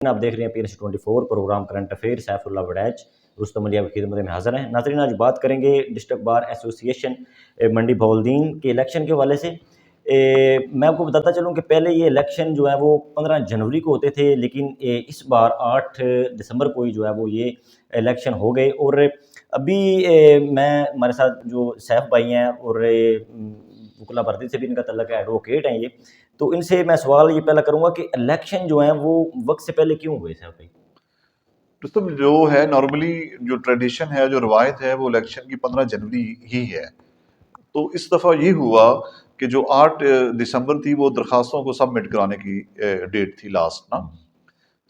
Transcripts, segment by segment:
آپ دیکھ رہے ہیں PNC24 program current affair, Saifullah Warraich Rustam Ali آپ کی خدمت میں حاضر ہیں۔ ناظرین آج بات کریں گے ڈسٹرکٹ بار ایسوسی ایشن منڈی بہاؤالدین کے الیکشن کے حوالے سے۔ میں آپ کو بتاتا چلوں کہ پہلے یہ الیکشن جو ہے وہ 15 جنوری کو ہوتے تھے، لیکن اس بار 8 دسمبر کو ہی جو ہے وہ یہ الیکشن ہو گئے۔ اور ابھی میں ہمارے ساتھ جو سیف بھائی ہیں اور وکلا بردی سے بھی ان کا تعلق ہے، ایڈوکیٹ ہیں یہ، تو ان سے میں سوال یہ پہلا کروں گا کہ الیکشن جو ہیں وہ وقت سے پہلے کیوں ہوئے صاحب بھائی؟ رستم، جو ہے نارملی جو ٹریڈیشن ہے، جو روایت ہے، وہ الیکشن کی 15 جنوری ہی ہے۔ تو اس دفعہ یہ ہوا کہ جو 8 دسمبر تھی وہ درخواستوں کو سبمٹ کرانے کی ڈیٹ تھی لاسٹ نا۔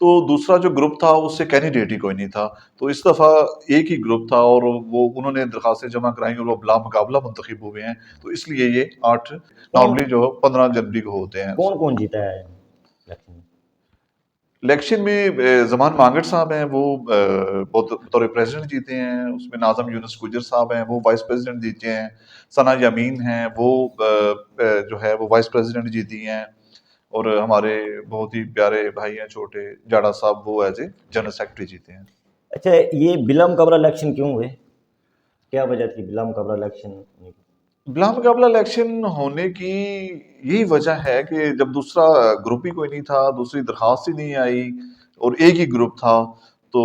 تو دوسرا جو گروپ تھا اس سے کینڈیڈیٹ ہی کوئی نہیں تھا، تو اس دفعہ ایک ہی گروپ تھا اور وہ انہوں نے درخواستیں جمع کرائیں اور وہ بلا مقابلہ منتخب ہوئے ہیں، تو اس لیے یہ 8 نارملی جو 15 جنوری کو ہوتے ہیں۔ کون کون جیتا ہے الیکشن میں؟ الیکشن میں زمان مانگٹ صاحب ہیں، وہ بطور پریزیڈنٹ جیتے ہیں۔ اس میں ناظم یونس گجر صاحب ہیں، وہ وائس پریزیڈنٹ جیتے ہیں۔ ثنا یامین ہیں، وہ جو ہے وہ وائس پریزیڈنٹ جیتی ہیں۔ اور ہمارے بہت ہی پیارے بھائی ہیں چھوٹے جاڑا صاحب، وہ ایز اے جنرل سیکرٹری جیتے ہیں۔ اچھا، یہ بلا مقابلہ الیکشن کیوں ہوئے؟ کیا وجہ تھی بلا مقابلہ الیکشن ہونے کی؟ بلا مقابلہ الیکشن ہونے کی یہی وجہ ہے کہ جب دوسرا گروپ ہی کوئی نہیں تھا، دوسری درخواست ہی نہیں آئی اور ایک ہی گروپ تھا، تو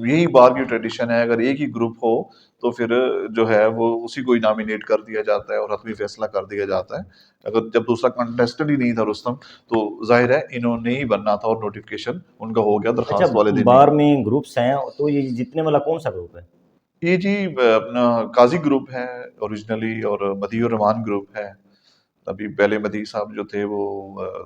یہی بار کی ٹریڈیشن ہے، اگر ایک ہی گروپ ہو تو پھر جو ہے وہ اسی کو ہی نامینیٹ کر دیا جاتا ہے اور حتمی فیصلہ کر دیا جاتا ہے۔ اگر جب دوسرا کنٹیسٹنٹ ہی نہیں تھا رستم، تو ظاہر ہے انہوں نے ہی بننا تھا اور نوٹیفیکیشن ان کا ہو گیا اچھا، درخواست والے دن ہی۔ بار میں گروپس ہیں، تو یہ جیتنے والا کون سا گروپ ہے؟ یہ جی اپنا قاضی گروپ ہے اوریجنلی، اور مدی الرحمان گروپ ہے۔ ابھی پہلے مدی صاحب جو تھے وہ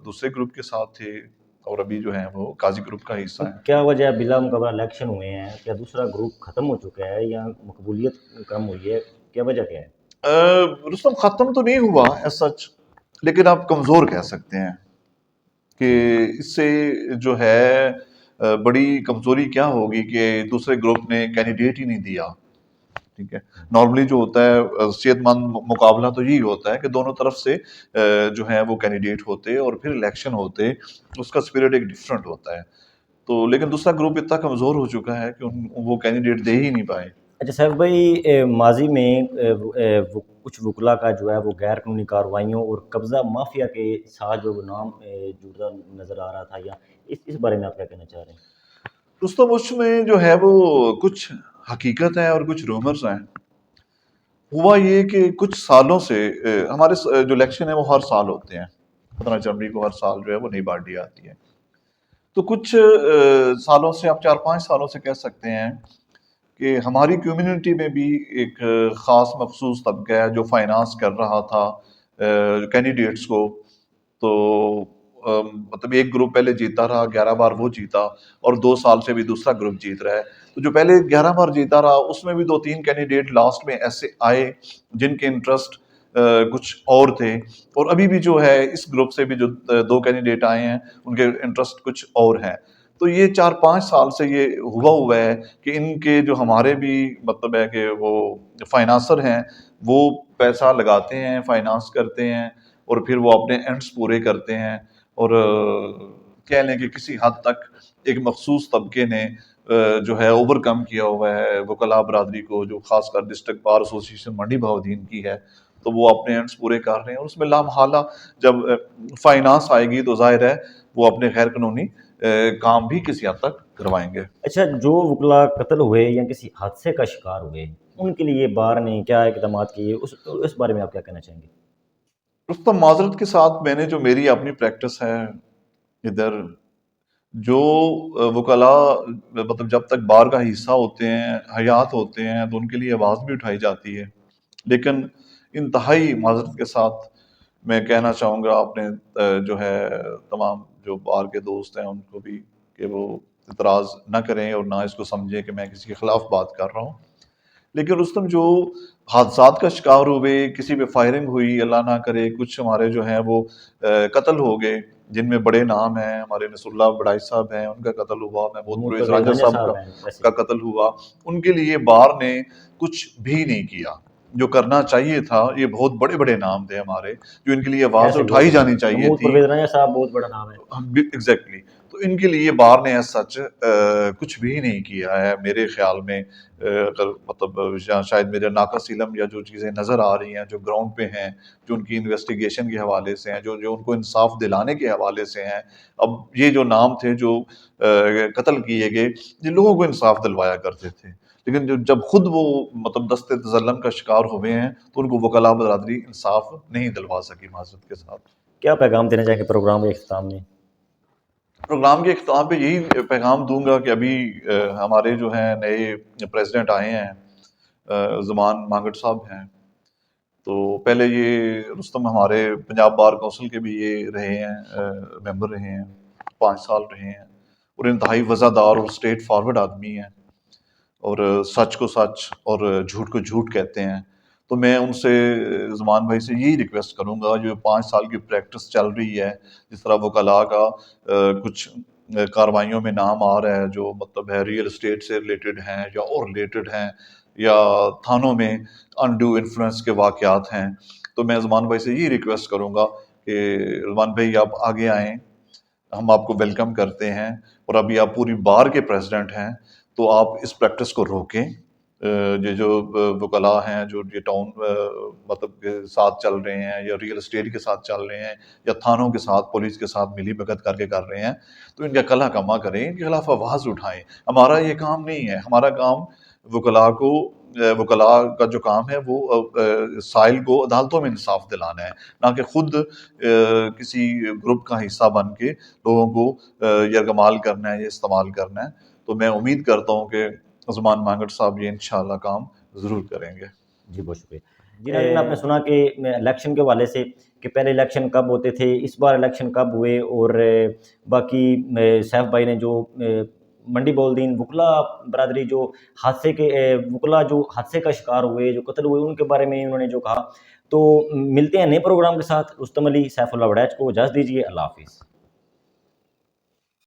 دوسرے گروپ کے ساتھ تھے، اور ابھی جو ہیں وہ قاضی گروپ کا حصہ ہیں۔ کیا وجہ ہے بلا مقابلہ الیکشن ہوئے ہیں؟ کیا دوسرا گروپ ختم ہو چکا ہے یا مقبولیت کم ہوئی ہے؟ کیا وجہ کیا ہے؟ رستم، ختم تو نہیں ہوا ایز سچ، لیکن آپ کمزور کہہ سکتے ہیں کہ اس سے جو ہے بڑی کمزوری کیا ہوگی کہ دوسرے گروپ نے کینڈیڈیٹ ہی نہیں دیا۔ ٹھیک ہے، نارملی جو ہوتا ہے صحت مند مقابلہ تو یہی ہوتا ہے کہ دونوں طرف سے جو ہے وہ کینڈیڈیٹ ہوتے اور پھر الیکشن ہوتے، اس کا اسپرٹ ایک ڈفرینٹ ہوتا ہے۔ تو لیکن دوسرا گروپ اتنا کمزور ہو چکا ہے کہ وہ کینڈیڈیٹ دے ہی نہیں پائے۔ اچھا صاحب بھائی، ماضی میں کچھ وکلا کا جو ہے وہ غیر قانونی کارروائیوں اور قبضہ مافیا کے ساتھ جو نام جڑتا نظر آ رہا تھا، یا اس بارے میں آپ کیا کہنا چاہ رہے ہیں؟ رستم، اس میں جو ہے وہ کچھ حقیقت ہے اور کچھ رومرز ہیں۔ ہوا یہ کہ کچھ سالوں سے ہمارے جو الیکشن ہے وہ ہر سال ہوتے ہیں، 15 جنوری کو ہر سال جو ہے وہ نئی بارڈی آتی ہے۔ تو کچھ سالوں سے، آپ 4-5 سالوں سے کہہ سکتے ہیں کہ ہماری کمیونٹی میں بھی ایک خاص مخصوص طبقہ ہے جو فائنانس کر رہا تھا کینڈیڈیٹس کو۔ تو مطلب ایک گروپ پہلے جیتا رہا، 11 بار وہ جیتا، اور 2 سال سے بھی دوسرا گروپ جیت رہا ہے۔ تو جو پہلے 11 بار جیتا رہا، اس میں بھی 2-3 کینڈیڈیٹ لاسٹ میں ایسے آئے جن کے انٹرسٹ کچھ اور تھے، اور ابھی بھی جو ہے اس گروپ سے بھی جو 2 کینڈیڈیٹ آئے ہیں ان کے انٹرسٹ کچھ اور ہیں۔ تو یہ 4-5 سال سے یہ ہوا ہے کہ ان کے جو ہمارے بھی مطلب ہے کہ وہ فائنانسر ہیں، وہ پیسہ لگاتے ہیں، فائنانس کرتے ہیں، اور پھر وہ اپنے اینڈس پورے کرتے ہیں، اور کہہ لیں کہ کسی حد تک ایک مخصوص طبقے نے جو ہے اوور کم کیا ہوا ہے وکلاء برادری کو، جو خاص کر ڈسٹرکٹ بار ایسوسی ایشن منڈی بہاؤالدین کی ہے۔ تو وہ اپنے اینڈس پورے کر رہے ہیں، اور اس میں لامحالہ جب فائنانس آئے گی تو ظاہر ہے وہ اپنے غیر قانونی کام بھی کسی حد تک کروائیں گے۔ اچھا، جو وکلا قتل ہوئے یا کسی حادثے کا شکار ہوئے، ان کے لیے بار نے کیا اقدامات کیے، اس بارے میں آپ کیا کہنا چاہیں گے؟ اس تو معذرت کے ساتھ میں نے جو میری اپنی پریکٹس ہے ادھر، جو وکلاء مطلب جب تک بار کا حصہ ہوتے ہیں، حیات ہوتے ہیں، تو ان کے لیے آواز بھی اٹھائی جاتی ہے، لیکن انتہائی معذرت کے ساتھ میں کہنا چاہوں گا اپنے جو ہے تمام جو بار کے دوست ہیں ان کو بھی کہ وہ اعتراض نہ کریں اور نہ اس کو سمجھیں کہ میں کسی کے خلاف بات کر رہا ہوں۔ لیکن رستم، جو حادثات کا شکار ہوئے، کسی پہ فائرنگ ہوئی، اللہ نہ کرے کچھ ہمارے جو ہیں وہ قتل ہو گئے، جن میں بڑے نام ہیں، ہمارے نصر اللہ وڑائی صاحب ہیں، ان کا قتل ہوا، محمود پرویز راجہ صاحب کا قتل ہوا، ان کے لیے بار نے کچھ بھی نہیں کیا جو کرنا چاہیے تھا۔ یہ بہت بڑے بڑے نام تھے ہمارے، جو ان کے لیے آواز اٹھائی جانی چاہیے تھی۔ محمود پرویز راجہ صاحب بہت بڑا نام ہے۔ ایگزیکٹلی، تو تو ان کے لیے بار نے سچ کچھ بھی نہیں کیا ہے میرے خیال میں. اگر مطلب شاید میرے ناقص علم یا جو چیزیں نظر آ رہی ہیں جو گراؤنڈ پہ ہیں، جو ان کی انویسٹیگیشن کے حوالے سے ہیں، جو ان کو انصاف دلانے کے حوالے سے ہیں. اب یہ جو نام تھے جو قتل کیے گئے، یہ لوگوں کو انصاف دلوایا کرتے تھے، لیکن جب خود وہ مطلب دست تظلم کا شکار ہوئے ہیں تو ان کو وکلاء برادری انصاف نہیں دلوا سکی معذرت کے ساتھ. کیا پیغام دینا چاہیں گے پروگرام کے اختتام میں؟ پروگرام کے اختتام پہ یہی پیغام دوں گا کہ ابھی ہمارے جو ہیں نئے پریزیڈنٹ آئے ہیں، زمان مانگٹ صاحب ہیں. تو پہلے یہ رستم ہمارے پنجاب بار کونسل کے بھی یہ رہے ہیں، ممبر رہے ہیں، 5 سال رہے ہیں، اور انتہائی وفادار اور اسٹریٹ فارورڈ آدمی ہیں، اور سچ کو سچ اور جھوٹ کو جھوٹ کہتے ہیں. تو میں ان سے، زمان بھائی سے یہی ریکویسٹ کروں گا، جو 5 سال کی پریکٹس چل رہی ہے، جس طرح وکلاء کا کچھ کاروائیوں میں نام آ رہا ہے جو مطلب ہے ریئل اسٹیٹ سے ریلیٹڈ ہیں یا اور ریلیٹڈ ہیں، یا تھانوں میں انڈو انفلوئنس کے واقعات ہیں، تو میں زمان بھائی سے یہی ریکویسٹ کروں گا کہ زمان بھائی آپ آگے آئیں، ہم آپ کو ویلکم کرتے ہیں، اور ابھی آپ پوری بار کے پریزیڈنٹ ہیں تو آپ اس پریکٹس کو روکیں. یہ جو وکلاء ہیں جو یہ ٹاؤن مطلب کے ساتھ چل رہے ہیں یا ریئل اسٹیٹ کے ساتھ چل رہے ہیں یا تھانوں کے ساتھ پولیس کے ساتھ ملی بھگت کر کے کر رہے ہیں، تو ان کا کلا کما کریں، ان کے خلاف آواز اٹھائیں. ہمارا یہ کام نہیں ہے، ہمارا کام وکلاء کا جو کام ہے وہ سائل کو عدالتوں میں انصاف دلانا ہے، نہ کہ خود کسی گروپ کا حصہ بن کے لوگوں کو یرغمال کرنا ہے یا استعمال کرنا ہے. تو میں امید کرتا ہوں کہ عثمان مانگٹ صاحب یہ انشاءاللہ کام ضرور کریں گے. جی بہت شکریہ. جی ناظرین، آپ نے سنا کہ الیکشن کے حوالے سے کہ پہلے الیکشن کب ہوتے تھے، اس بار الیکشن کب ہوئے، اور باقی سیف بھائی نے جو منڈی بولدین وکلا برادری جو حادثے کے وکلا جو حادثے کا شکار ہوئے، جو قتل ہوئے، ان کے بارے میں انہوں نے جو کہا. تو ملتے ہیں نئے پروگرام کے ساتھ. رستم علی، سیف اللہ وڑیچ کو اجازت دیجیے. اللہ حافظ.